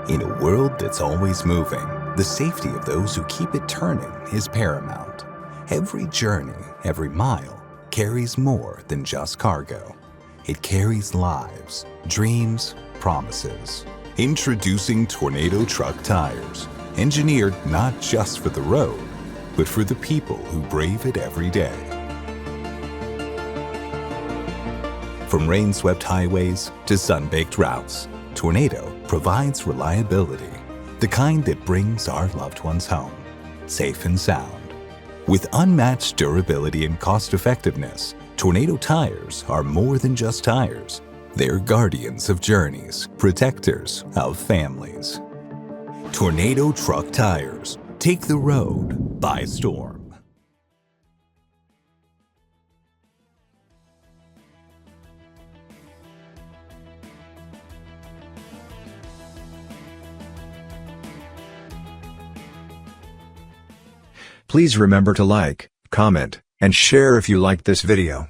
In a world that's always moving, the safety of those who keep it turning is paramount. Every journey, every mile, carries more than just cargo. It carries lives, dreams, promises. Introducing Tornado Truck Tires, engineered not just for the road, but for the people who brave it every day. From rain-swept highways to sun-baked routes, Tornado provides reliability, the kind that brings our loved ones home, safe and sound. With unmatched durability and cost-effectiveness, Tornado tires are more than just tires. They're guardians of journeys, protectors of families. Tornado Truck Tires. Take the road by storm. Please remember to like, comment, and share if you liked this video.